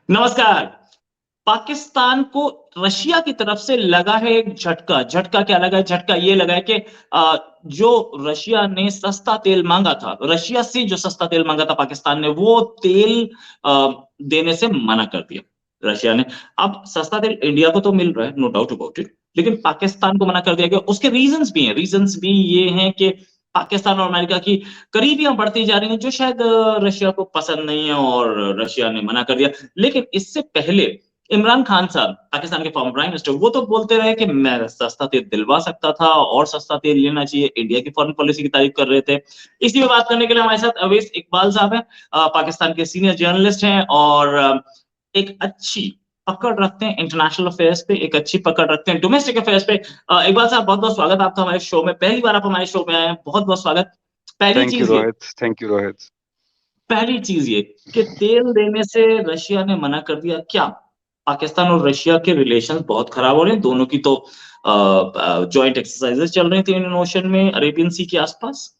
नमस्कार। पाकिस्तान को रशिया की तरफ से लगा है एक झटका। झटका क्या लगा है? झटका ये लगा है कि जो रशिया ने सस्ता तेल मांगा था, रशिया से जो सस्ता तेल मांगा था पाकिस्तान ने, वो तेल देने से मना कर दिया रशिया ने। अब सस्ता तेल इंडिया को तो मिल रहा है, नो डाउट अबाउट इट, लेकिन पाकिस्तान को मना कर दिया गया। उसके रीजंस भी हैं। रीजंस भी ये हैं कि पाकिस्तान और अमेरिका की करीबियां बढ़ती जा रही हैं, जो शायद रशिया को पसंद नहीं है, और रशिया ने मना कर दिया। लेकिन इससे पहले इमरान खान साहब, पाकिस्तान के फॉर्मर प्राइम मिनिस्टर, वो तो बोलते रहे कि मैं सस्ता तेल दिलवा सकता था और सस्ता तेल लेना चाहिए। इंडिया की फॉरेन पॉलिसी की तारीफ कर रहे थे। इसी पे बात करने के लिए हमारे साथ अवैस इकबाल साहब हैं। पाकिस्तान के सीनियर जर्नलिस्ट हैं और एक अच्छी पकड़ रखते हैं इंटरनेशनल अफेयर्स पे, एक अच्छी पकड़ रखते हैं डोमेस्टिक अफेयर्स पे। इकबाल साहब, बहुत बहुत स्वागत आपका हमारे शो में। पहली बार आप हमारे शो में आए हैं, बहुत बहुत स्वागत। पहली थैंक यू चीज ये रोहित। Thank you Rohit. पहली चीज ये कि तेल देने से रशिया ने मना कर दिया। क्या पाकिस्तान और रशिया के रिलेशंस बहुत खराब हो रहे हैं? दोनों की तो जॉइंट एक्सरसाइजेस चल रही थी इंडियन ओशन में, अरेबियन सी के आसपास।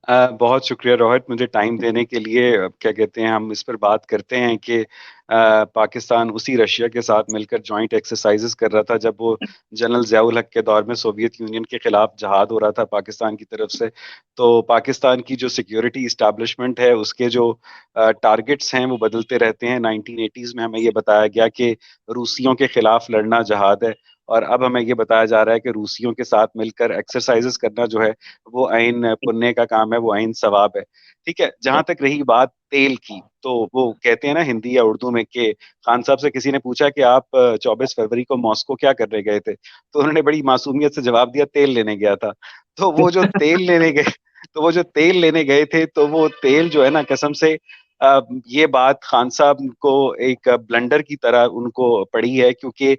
बहुत शुक्रिया रोहित, मुझे टाइम देने के लिए। क्या कहते हैं, हम इस पर बात करते हैं कि पाकिस्तान उसी रशिया के साथ मिलकर जॉइंट एक्सरसाइजेस कर रहा था जब वो जनरल ज़ियाउल हक के दौर में सोवियत यूनियन के खिलाफ जहाद हो रहा था पाकिस्तान की तरफ से। तो पाकिस्तान की जो सिक्योरिटी इस्टेब्लिशमेंट है, उसके जो टारगेट्स हैं वो बदलते रहते हैं। 1980s में हमें ये बताया गया कि रूसियों के खिलाफ लड़ना जहाद है, और अब हमें ये बताया जा रहा है कि रूसियों के साथ मिलकर एक्सरसाइजेस करना जो है वो आइन पुण्य का काम है, वो आइन सवाब है। ठीक है, जहां तक रही बात तेल की, तो वो कहते हैं ना हिंदी या उर्दू में कि खान साहब से किसी ने पूछा कि आप 24 फरवरी को मॉस्को क्या करने गए थे, तो उन्होंने बड़ी मासूमियत से जवाब दिया, तेल लेने गया था। तो वो जो तेल लेने गए तो वो जो तेल लेने गए थे, तो वो तेल जो है ना, कसम से ये बात खान साहब को एक ब्लंडर की तरह उनको पड़ी है, क्योंकि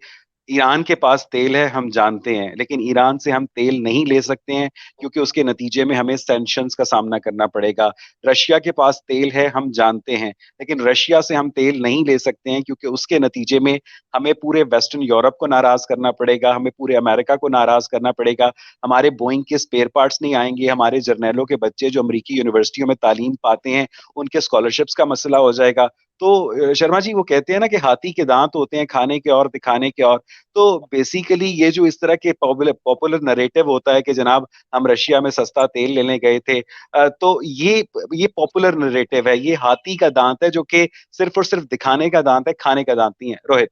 ईरान के पास तेल है हम जानते हैं, लेकिन ईरान से हम तेल नहीं ले सकते हैं क्योंकि उसके नतीजे में हमें सैंक्शंस का सामना करना पड़ेगा। रशिया के पास तेल है हम जानते हैं, लेकिन रशिया से हम तेल नहीं ले सकते हैं क्योंकि उसके नतीजे में हमें पूरे वेस्टर्न यूरोप को नाराज करना पड़ेगा, हमें पूरे अमेरिका को नाराज करना पड़ेगा। हमारे बोइंग के स्पेयर पार्ट्स नहीं आएंगे, हमारे जर्नैलों के बच्चे जो अमरीकी यूनिवर्सिटियों में तालीम पाते हैं उनके स्कॉलरशिप्स का मसला हो जाएगा। तो शर्मा जी, वो कहते हैं ना कि हाथी के दांत होते हैं खाने के और दिखाने के और। तो बेसिकली ये जो इस तरह के पॉपुलर पॉपुलर नरेटिव होता है कि जनाब हम रशिया में सस्ता तेल लेने गए थे, तो ये पॉपुलर नरेटिव है, ये हाथी का दांत है जो कि सिर्फ और सिर्फ दिखाने का दांत है, खाने का दांत नहीं है रोहित।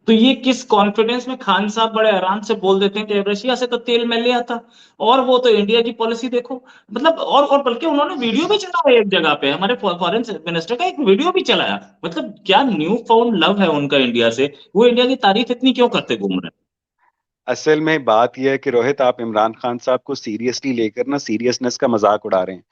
तो ये किस कॉन्फिडेंस में खान साहब बड़े आराम से बोल देते हैं कि रशिया से तो तेल मैं ले आता, और वो तो इंडिया की पॉलिसी देखो। मतलब और बल्कि उन्होंने वीडियो भी चलाया एक जगह पे, हमारे फॉरेन मिनिस्टर का एक वीडियो भी चलाया। मतलब क्या न्यू फाउंड लव है उनका इंडिया से, वो इंडिया की तारीफ इतनी क्यों करते घूम रहे असल में बात यह है कि रोहित, आप इमरान खान साहब को सीरियसली लेकर ना सीरियसनेस का मजाक उड़ा रहे हैं।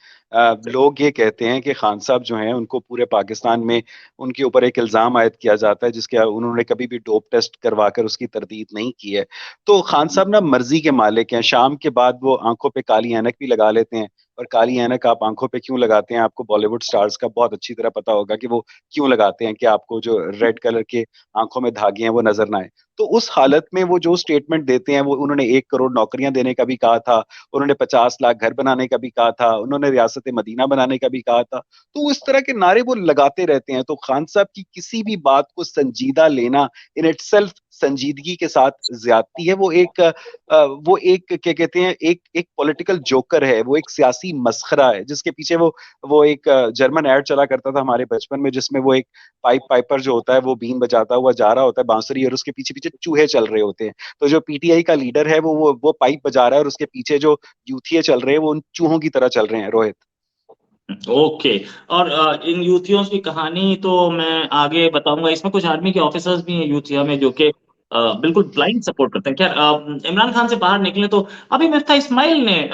लोग ये कहते हैं कि खान साहब जो हैं उनको पूरे पाकिस्तान में उनके ऊपर एक इल्ज़ाम आयद किया जाता है जिसके उन्होंने कभी भी डोप टेस्ट करवा कर उसकी तरदीद नहीं की है। तो खान साहब ना मर्जी के मालिक हैं, शाम के बाद वो आंखों पे काली ऐनक भी लगा लेते हैं। और काली ऐनक आप आंखों पे क्यों लगाते हैं, आपको बॉलीवुड स्टार्स का बहुत अच्छी तरह पता होगा कि वो क्यों लगाते हैं, कि आपको जो रेड कलर के आंखों में धागे हैं वो नजर ना आए। तो उस हालत में वो जो स्टेटमेंट देते हैं, वो उन्होंने 1 करोड़ नौकरियां देने का भी कहा था, उन्होंने 50 लाख घर बनाने का भी कहा था, उन्होंने रियासत मदीना बनाने का भी कहा था। तो इस तरह के नारे वो लगाते रहते हैं। तो खान साहब की किसी भी बात को संजीदा लेना इन इटसेल्फ संजीदगी के साथ ज्यादती है। वो एक क्या कहते हैं, एक एक पॉलिटिकल जोकर है, वो एक सियासी मसखरा है जिसके पीछे वो एक जर्मन एड चला करता था हमारे बचपन में, जिसमें वो एक पाइप पाइपर जो होता है वो बीन बजाता हुआ जा रहा होता है बांसुरी, और उसके पीछे पीछे चूहे चल रहे होते हैं। तो जो पीटीआई का लीडर है वो पाइप बजा रहा है और उसके पीछे जो यूथिये चल रहे हैं वो उन चूहों की तरह चल रहे हैं रोहित। हैं? ओके। और इन यूथियों की कहानी तो मैं आगे बताऊंगा। इसमें कुछ आर्मी के ऑफिसर्स भी हैं यूथिया में, जो कि बिल्कुल ब्लाइंड सपोर्ट करते हैं। खैर, इमरान खान से बाहर निकले तो अभी मिफ्ता इस्माइल ने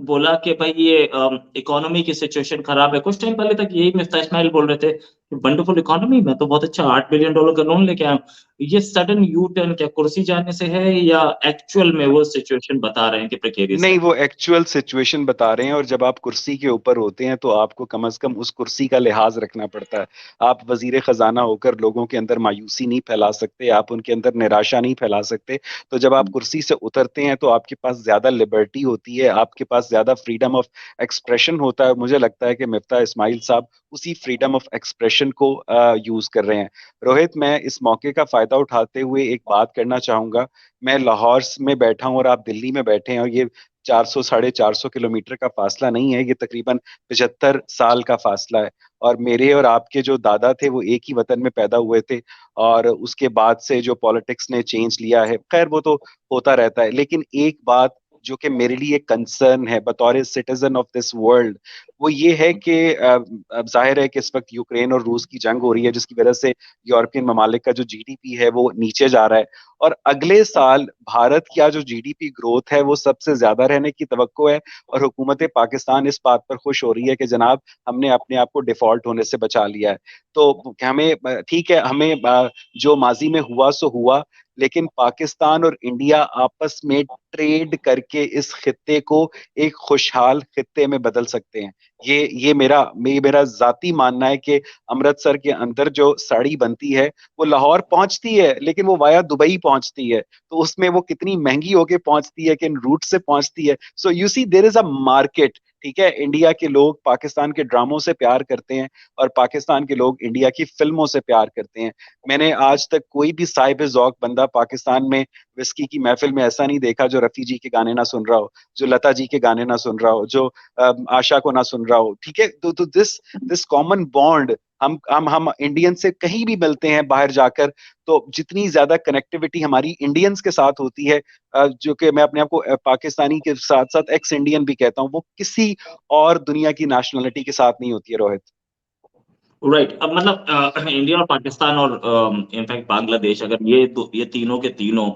बोला कि भाई ये इकोनॉमी की सिचुएशन खराब है। कुछ टाइम पहले तक यही मिफ्ता इस्माइल बोल रहे थे कि वंडरफुल इकोनॉमी, मैं तो बहुत अच्छा $8 बिलियन का लोन लेके आया हूं। ये सडन यू टर्न क्या कुर्सी जाने से है, या एक्चुअल में वो सिचुएशन बता रहे हैं कि प्रिकेरियस नहीं, है? वो एक्चुअल सिचुएशन बता रहे हैं, और जब आप कुर्सी के ऊपर होते हैं तो आपको कम से कम उस कुर्सी का लिहाज रखना पड़ता है। आप वजीर खजाना होकर लोगों के अंदर मायूसी नहीं फैला सकते, आप उनके अंदर निराशा नहीं फैला सकते। तो जब आप कुर्सी से उतरते हैं तो आपके पास ज्यादा लिबर्टी होती है, आपके पास ज्यादा फ्रीडम ऑफ एक्सप्रेशन होता है। मुझे लगता है कि मिफ्ता इस्माइल साहब उसी फ्रीडम ऑफ एक्सप्रेशन एक्सप्रेशन को यूज कर रहे हैं। रोहित, मैं इस मौके का फायदा उठाते हुए एक बात करना चाहूंगा। मैं लाहौर में बैठा हूं और आप दिल्ली में बैठे हैं, और ये 400 450 किलोमीटर का फासला नहीं है, ये तकरीबन 75 साल का फासला है। और मेरे और आपके जो दादा थे वो एक ही वतन में पैदा हुए थे, और उसके बाद से जो पॉलिटिक्स ने चेंज लिया है, खैर वो तो होता रहता है। लेकिन एक बात जो कि मेरे लिए कंसर्न है बतौर सिटीजन ऑफ दिस वर्ल्ड, वो ये है कि अब जाहिर है कि इस वक्त यूक्रेन और रूस की जंग हो रही है, जिसकी वजह से यूरोपियन ममालिक का जो जीडीपी है वो नीचे जा रहा है। और अगले साल भारत का जो जीडीपी ग्रोथ है वो सबसे ज्यादा रहने की तवक्को है। और हुकूमत पाकिस्तान इस बात पर खुश हो रही है कि जनाब हमने अपने आप को डिफॉल्ट होने से बचा लिया है। तो हमें ठीक है, हमें जो माजी में हुआ सो हुआ, लेकिन पाकिस्तान और इंडिया आपस में ट्रेड करके इस खित्ते को एक खुशहाल खित्ते में बदल सकते हैं। ये मेरा जाती मानना है कि अमृतसर के अंदर जो साड़ी बनती है वो लाहौर पहुंचती है, लेकिन वो वाया दुबई पहुंचती है। तो उसमें वो कितनी महंगी होके पहुंचती है, किन रूट से पहुंचती है। So you see there is a market. ठीक है, इंडिया के लोग पाकिस्तान के ड्रामों से प्यार करते हैं, और पाकिस्तान के लोग इंडिया की फिल्मों से प्यार करते हैं। मैंने आज तक कोई भी साहिब जौक बंदा पाकिस्तान में विस्की की महफिल में ऐसा नहीं देखा जो रफी जी के गाने ना सुन रहा हो, जो लता जी के गाने ना सुन रहा हो, जो आशा को ना सुन रहा हो। ठीक है, तो दिस दिस कॉमन बॉन्ड, हम इंडियन से कहीं भी मिलते हैं बाहर जाकर, तो जितनी ज्यादा कनेक्टिविटी हमारी इंडियंस के साथ होती है, जो कि मैं अपने आप को पाकिस्तानी के साथ साथ एक्स इंडियन भी कहता हूँ, वो किसी और दुनिया की नेशनलिटी के साथ नहीं होती है रोहित। राइट। अब मतलब इंडिया और पाकिस्तान और इनफैक्ट बांग्लादेश, अगर ये तीनों के तीनों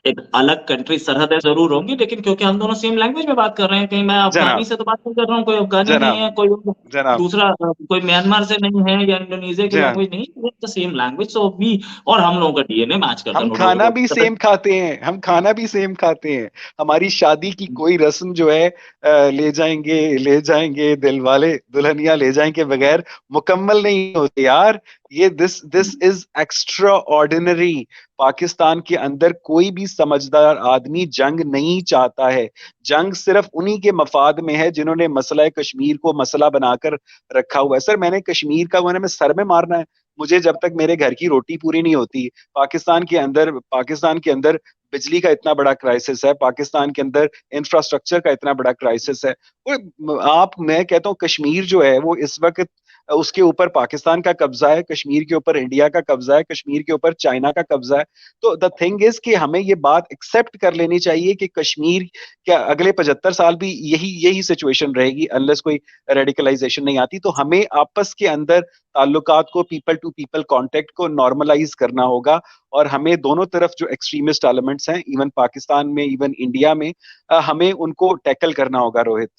एक अलग कंट्री सरहदें जरूर होंगी, लेकिन क्योंकि हम दोनों सेम लैंग्वेज में बात कर रहे हैं, कहीं मैं अफगानी जनाब, से तो बात नहीं कर रहा हूँ, कोई अफगानी नहीं जनाब, है, कोई जनाब, दूसरा कोई म्यांमार से नहीं है, या इंडोनेशिया की जनाब, लैंग्वेज नहीं, the same language. So we, और हम लोगों का डीएनए मैच करता है, हम नो खाना भी डाउट। सेम खाते हैं, हम खाना भी सेम खाते हैं। हमारी शादी की कोई रस्म जो है ले जाएंगे दिल वाले दुल्हनिया ले जाएंगे बगैर मुकम्मल नहीं होती यार। ये this this is extra ordinary. Pakistan के अंदर कोई भी समझदार आदमी जंग नहीं चाहता है। जंग सिर्फ उन्हीं के मफाद में है जिन्होंने मसला कश्मीर को मसला बनाकर रखा हुआ है। सर, मैंने कश्मीर का मैंने सर में मारना है? मुझे जब तक मेरे घर की रोटी पूरी नहीं होती, पाकिस्तान के अंदर बिजली का इतना बड़ा क्राइसिस है, पाकिस्तान के अंदर इंफ्रास्ट्रक्चर का इतना बड़ा क्राइसिस है। मैं कहता हूँ कश्मीर जो है वो इस वक्त उसके ऊपर पाकिस्तान का कब्जा है, कश्मीर के ऊपर इंडिया का कब्जा है, कश्मीर के ऊपर चाइना का कब्जा है। तो द थिंग इज कि हमें ये बात एक्सेप्ट कर लेनी चाहिए कि कश्मीर क्या अगले 75 साल भी यही यही सिचुएशन रहेगी, अनलेस कोई रेडिकलाइजेशन नहीं आती। तो हमें आपस के अंदर ताल्लुकात को, पीपल टू पीपल कांटेक्ट को नॉर्मलाइज करना होगा। और हमें दोनों तरफ जो एक्सट्रीमिस्ट एलिमेंट्स हैं, इवन पाकिस्तान में, इवन इंडिया में, हमें उनको टैकल करना होगा रोहित।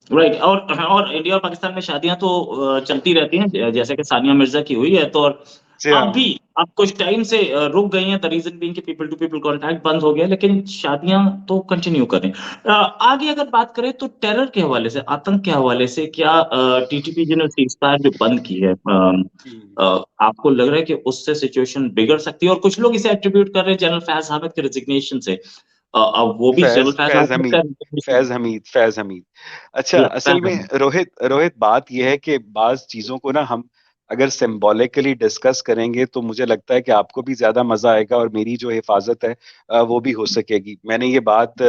राइट। और इंडिया और पाकिस्तान में शादियां तो चलती रहती हैं, जैसे कि सानिया मिर्जा की हुई है, तो और जी अब भी हाँ। अब कुछ टाइम से रुक गई हैं, द रीजन बीइंग कि पीपल टू पीपल कांटेक्ट बंद हो गया, लेकिन शादियां तो कंटिन्यू करें। आगे अगर बात करें तो टेरर के हवाले से, आतंक के हवाले से, क्या टीटीपी जी ने सीज फायर जो बंद की है, आपको लग रहा है कि उससे सिचुएशन बिगड़ सकती है? और कुछ लोग इसे एट्रीब्यूट कर रहे हैं जनरल फैज हामिद के रिजिग्नेशन से। अब वो भी जनरल फैज फैज फैज हामिद का हमीद, resignation फैज हमीद। अच्छा, या असल फैज में हामिद। रोहित रोहित बात यह है कि बाज चीजों को ना हम अगर सिंबॉलिकली डिस्कस करेंगे तो मुझे लगता है कि आपको भी ज्यादा मजा आएगा, और मेरी जो हिफाजत है वो भी हो सकेगी। मैंने ये बात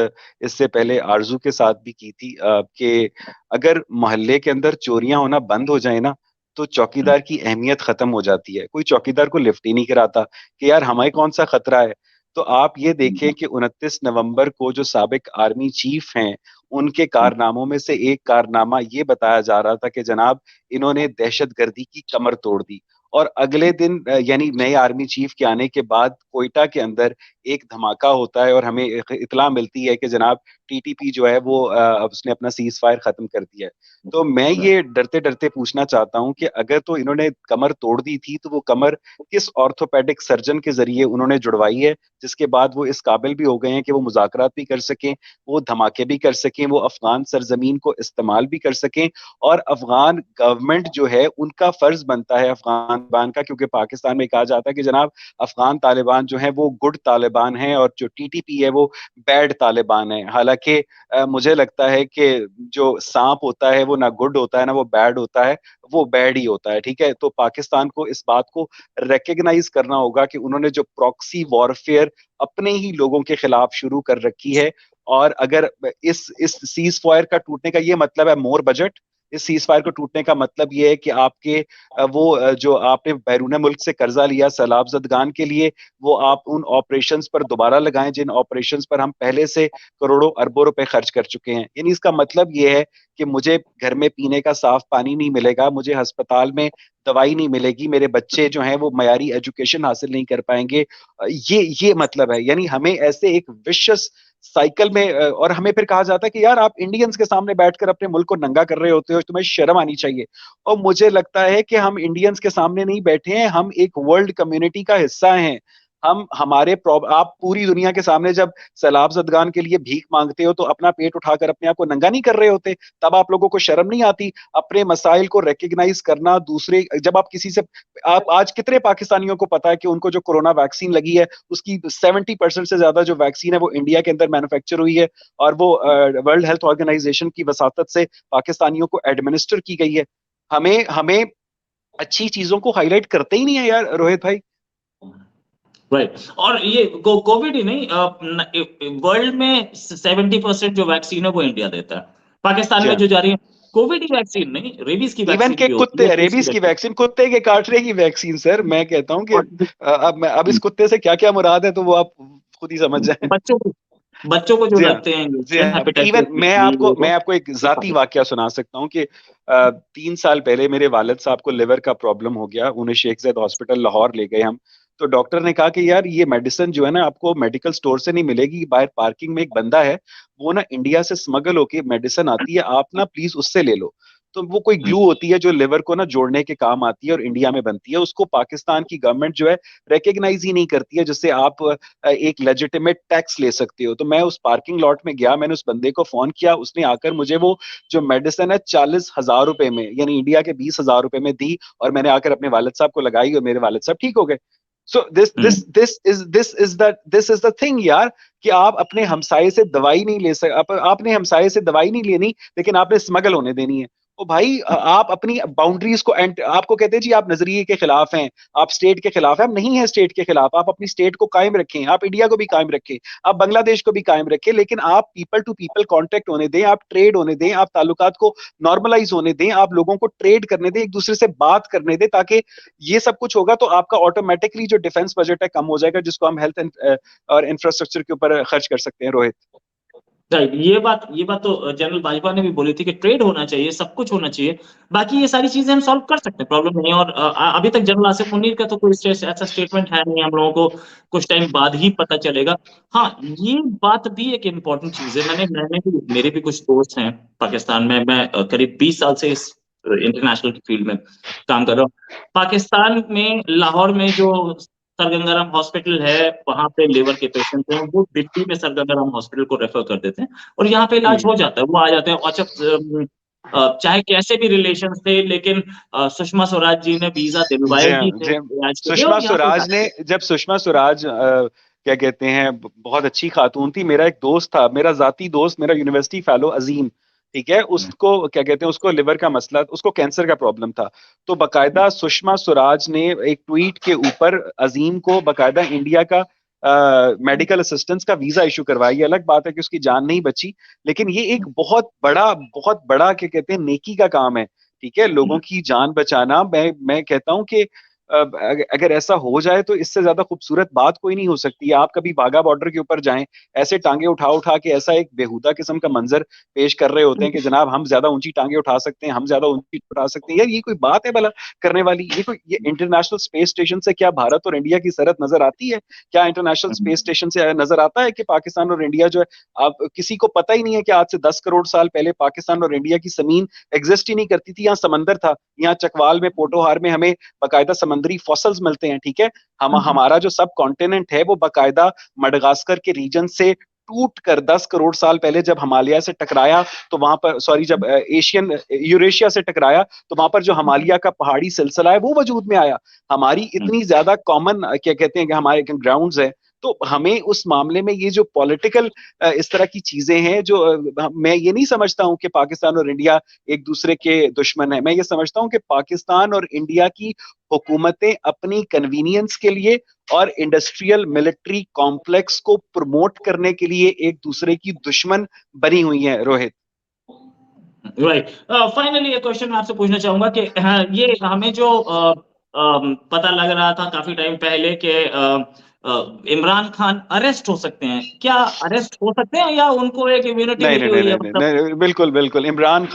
इससे पहले आरजू के साथ भी की थी कि अगर मोहल्ले के अंदर चोरियां होना बंद हो जाए ना, तो चौकीदार की अहमियत खत्म हो जाती है। कोई चौकीदार को लिफ्ट ही नहीं कराता कि यार हमें कौन सा खतरा है। तो आप ये देखें कि 29 नवंबर को जो साबिक आर्मी चीफ हैं, उनके कारनामों में से एक कारनामा ये बताया जा रहा था कि जनाब इन्होंने दहशतगर्दी की कमर तोड़ दी। और अगले दिन यानी नए आर्मी चीफ के आने के बाद कोयटा के अंदर एक धमाका होता है, और हमें इतला मिलती है कि जनाब टीटीपी जो है वो अब उसने अपना सीज फायर खत्म कर दिया है। तो मैं ये डरते डरते पूछना चाहता हूं कि अगर तो इन्होंने कमर तोड़ दी थी, तो वो कमर किस ऑर्थोपेडिक सर्जन के जरिए उन्होंने जुड़वाई है, जिसके बाद वो इस काबिल भी हो गए हैं कि वो मुज़ाकरात भी कर सकें, वो धमाके भी कर सकें, वो अफगान सरजमीन को इस्तेमाल भी कर सकें। और अफगान गवर्नमेंट जो है उनका फर्ज बनता है अफगान तालिबान का, क्योंकि पाकिस्तान में कहा जाता है कि जनाब अफगान तालिबान जो है वो गुड तालिबान तालिबान हैं और जो टीटीपी है वो बैड तालिबान है। हालांकि मुझे लगता है कि जो सांप होता है वो ना गुड होता है ना वो बैड होता है, वो बैड ही होता है। ठीक है, तो पाकिस्तान को इस बात को रिकग्नाइज करना होगा कि उन्होंने जो प्रॉक्सी वॉरफेयर अपने ही लोगों के खिलाफ शुरू कर रखी है, और अगर इस सीज फायर का टूटने का ये मतलब है मोर बजट, इस सीज फायर को टूटने का मतलब ये है कि आपके जो आपने बैरून मुल्क से कर्जा लिया सैलाब जदगान के लिए, वो आप उन ऑपरेशंस पर दोबारा लगाएं जिन ऑपरेशंस पर हम पहले से करोड़ों अरबों रुपए खर्च कर चुके हैं। यानी इसका मतलब ये है कि मुझे घर में पीने का साफ पानी नहीं मिलेगा, मुझे अस्पताल में दवाई नहीं मिलेगी, मेरे बच्चे जो हैं वो मयारी एजुकेशन हासिल नहीं कर पाएंगे। ये मतलब है। यानी हमें ऐसे एक विशस साइकिल में और हमें फिर कहा जाता है कि यार आप इंडियंस के सामने बैठकर अपने मुल्क को नंगा कर रहे होते हो, तुम्हें शर्म आनी चाहिए। और मुझे लगता है कि हम इंडियंस के सामने नहीं बैठे हैं, हम एक वर्ल्ड कम्युनिटी का हिस्सा हैं। हम हमारे आप पूरी दुनिया के सामने जब सैलाब जदगान के लिए भीख मांगते हो तो अपना पेट उठाकर अपने आप को नंगा नहीं कर रहे होते, तब आप लोगों को शर्म नहीं आती अपने मसाइल को रिकग्नाइज करना। दूसरे जब आप किसी से, आप आज कितने पाकिस्तानियों को पता है कि उनको जो कोरोना वैक्सीन लगी है उसकी 70% से ज्यादा जो वैक्सीन है वो इंडिया के अंदर मैन्युफैक्चर हुई है, और वो वर्ल्ड हेल्थ ऑर्गेनाइजेशन की वसातत से पाकिस्तानियों को एडमिनिस्टर की गई है। हमें हमें अच्छी चीजों को हाईलाइट करते ही नहीं है यार रोहित भाई। राइट। और ये कोविड ही नहीं, वर्ल्ड में 70% जो वैक्सीन है वो इंडिया देता है। पाकिस्तान में जो जा रही है कोविड की वैक्सीन नहीं, रेबीज की इवन वैक्सीन के भी होती कुत्ते, है, रेबीज की वैक्सीन, कुत्ते के काटने की वैक्सीन, सर मैं कहता हूँ कि अब इस कुत्ते से क्या क्या मुराद है तो वो आप खुद ही समझ जाए। बच्चों को जो जी हाँ, लगते हैं जी इंजेक्शन हाँ। इवन हेपेटाइटिस मैं बी आपको ये वो, मैं आपको एक जाती वाकया सुना सकता हूँ कि 3 साल पहले मेरे वालिद साहब को लिवर का प्रॉब्लम हो गया, उन्हें शेख ज़ैद हॉस्पिटल लाहौर ले गए हम। तो डॉक्टर ने कहा कि यार ये मेडिसिन जो है ना आपको मेडिकल स्टोर से नहीं मिलेगी, बाहर पार्किंग में एक बंदा है वो ना इंडिया से स्मगल होके मेडिसिन आती है, आप ना प्लीज उससे ले लो। तो वो कोई ग्लू होती है जो लिवर को ना जोड़ने के काम आती है और इंडिया में बनती है, उसको पाकिस्तान की गवर्नमेंट जो है रिकग्नाइज ही नहीं करती है, जिससे आप एक लेजिटिमेट टैक्स ले सकते हो। तो मैं उस पार्किंग लॉट में गया, मैंने उस बंदे को फोन किया, उसने आकर मुझे वो जो मेडिसिन है 40,000 रुपए में, यानी इंडिया के 20,000 रुपए में दी, और मैंने आकर अपने वालिद साहब को लगाई और मेरे वालिद साहब ठीक हो गए। So this is the thing यार, कि आप अपने हमसाये से दवाई नहीं ले सकते, आपने हमसाये से दवाई नहीं लेनी लेकिन आपने स्मगल होने देनी है। तो भाई आप अपनी बाउंड्रीज को आपको कहते हैं जी आप नजरिए के खिलाफ हैं, आप स्टेट के खिलाफ हैं, आप नहीं है स्टेट के खिलाफ, आप अपनी स्टेट को कायम रखें, आप इंडिया को भी कायम रखें, आप बांग्लादेश को भी कायम रखें, लेकिन आप पीपल टू पीपल कांटेक्ट होने दें, आप ट्रेड होने दें, आप ताल्लुकात को नॉर्मलाइज होने दें, आप लोगों को ट्रेड करने दें, एक दूसरे से बात करने दें, ताकि ये सब कुछ होगा तो आपका ऑटोमेटिकली जो डिफेंस बजट है कम हो जाएगा, जिसको हम हेल्थ और इंफ्रास्ट्रक्चर के ऊपर खर्च कर सकते हैं रोहित। राइट। ये बात तो जनरल बाजवा ने भी बोली थी कि ट्रेड होना चाहिए, सब कुछ होना चाहिए। बाकी ये सारी चीजें हम सॉल्व कर सकते हैं, प्रॉब्लम नहीं है। और अभी तक जनरल आसिफ मुनीर का तो कोई ऐसा स्टेटमेंट है नहीं, हम लोगों को कुछ टाइम बाद ही पता चलेगा। हाँ, ये बात भी एक इम्पोर्टेंट चीज है। मैंने भी, मेरे भी कुछ दोस्त हैं पाकिस्तान में, मैं करीब 20 साल से इस इंटरनेशनल फील्ड में काम कर रहा हूँ। पाकिस्तान में लाहौर में जो सर गंगाराम हॉस्पिटल है, वहां पे लिवर के पेशेंट हैं, वो दिल्ली में सर गंगाराम हॉस्पिटल को रेफर कर देते हैं और यहाँ पे इलाज हो जाता है, वो आ जाते हैं। अच्छा, चाहे कैसे भी रिलेशन थे, लेकिन सुषमा स्वराज जी ने वीजा दिलवाए जी हाँ, ही थे जी हाँ। इलाज के लिए, सुषमा और यहाँ पे स्वराज इलाज ने, किया। जब सुषमा स्वराज क्या कहते हैं बहुत अच्छी खातून थी। मेरा एक दोस्त था, मेरा जाती दोस्त, मेरा यूनिवर्सिटी फेलो अजीम, ठीक है, उसको क्या कहते हैं, उसको लिवर का मसला, उसको कैंसर का प्रॉब्लम था। तो बकायदा सुषमा स्वराज ने एक ट्वीट के ऊपर अजीम को बकायदा इंडिया का मेडिकल असिस्टेंस का वीजा इशू करवाया। ये अलग बात है कि उसकी जान नहीं बची, लेकिन ये एक बहुत बड़ा क्या कहते हैं नेकी का काम है। ठीक है, लोगों की जान बचाना। मैं कहता हूं कि अगर ऐसा हो जाए तो इससे ज्यादा खूबसूरत बात कोई नहीं हो सकती। आप कभी बाघा बॉर्डर के ऊपर जाएं, ऐसे टांगे उठा उठा के ऐसा एक बेहुदा किस्म का मंजर पेश कर रहे होते हैं कि जनाब हम ज्यादा ऊंची टांगे उठा सकते हैं, हम ज्यादा ऊंची उठा सकते हैं। यार ये कोई बात है भला करने वाली? ये इंटरनेशनल स्पेस स्टेशन से क्या भारत और इंडिया की सरहद नजर आती है? क्या इंटरनेशनल स्पेस स्टेशन से नजर आता है कि पाकिस्तान और इंडिया जो है, आप किसी को पता ही नहीं है कि आज से 10 करोड़ साल पहले पाकिस्तान और इंडिया की जमीन एग्जिस्ट ही नहीं करती थी, यहाँ समंदर था। यहाँ चकवाल में, पोटोहार में हमें बकायदा समंदरी फॉसल्स मिलते हैं। ठीक है, हमारा जो सब कॉन्टिनेंट है वो बकायदा मडगास्कर के रीजन से टूट कर 10 करोड़ साल पहले जब हिमालय से टकराया, तो वहां पर, सॉरी, जब एशियन यूरेशिया से टकराया तो वहां पर जो हिमालय का पहाड़ी सिलसिला है वो वजूद में आया। हमारी इतनी ज्यादा कॉमन क्या कहते हैं कि हमारे ग्राउंड्स है, तो हमें उस मामले में ये जो पॉलिटिकल इस तरह की चीजें हैं जो मैं ये नहीं समझता हूं कि पाकिस्तान और इंडिया एक दूसरे के दुश्मन है। मैं ये समझता हूं कि पाकिस्तान और इंडिया की हुकूमतें अपनी कन्वीनियंस के लिए और इंडस्ट्रियल मिलिट्री कॉम्प्लेक्स को प्रमोट करने के लिए एक दूसरे की दुश्मन बनी हुई हैं रोहित। राइट। फाइनली एक क्वेश्चन मैं आपसे पूछना चाहूंगा कि ये हमें जो पता लग रहा था काफी टाइम पहले कि इमरान खान अरेस्ट हो सकते हैं, क्या अरेस्ट हो सकते हैं या उनको एक इम्यूनिटी नहीं मिली नहीं नहीं हुई है? नहीं नहीं, नहीं, नहीं, बिल्कुल बिल्कुल इमरान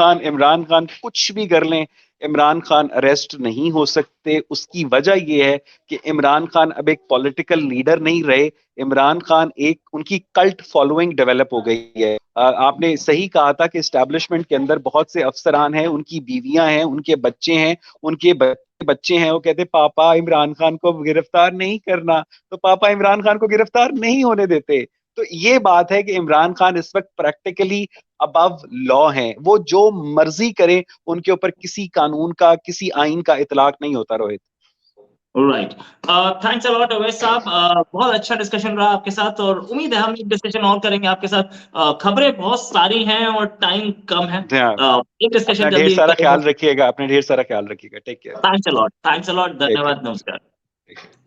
खान कुछ भी कर लें, इमरान खान अरेस्ट नहीं हो सकते। उसकी वजह यह है कि इमरान खान अब एक पॉलिटिकल लीडर नहीं रहे। इमरान खान एक उनकी कल्ट फॉलोइंग डेवलप हो गई है। आपने सही कहा था कि एस्टैब्लिशमेंट के अंदर बहुत से अफसरान हैं, उनकी बीवियां हैं, उनके बच्चे हैं, उनके बच्चे हैं, वो कहते पापा इमरान खान को गिरफ्तार नहीं करना, तो पापा इमरान खान को गिरफ्तार नहीं होने देते। तो ये बात है कि इमरान खान इस वक्त प्रैक्टिकली अबव लॉ हैं, वो जो मर्जी करें, उनके ऊपर किसी कानून का किसी आइन का इतलाक नहीं होता Rohit. Right. Thanks a lot Awais साहब, बहुत अच्छा डिस्कशन रहा आपके साथ और उम्मीद है हम एक डिस्कशन और करेंगे आपके साथ। खबरें बहुत सारी हैं और टाइम कम है। हाँ, एक डिस्कशन अपना ढेर जल्दी सारा करेंगे। ख्याल रखिएगा, अपने ढेर सारा ख्याल रखिएगा। Take care. Thanks a lot, धन्यवाद, टेक नमस्कार। केयर।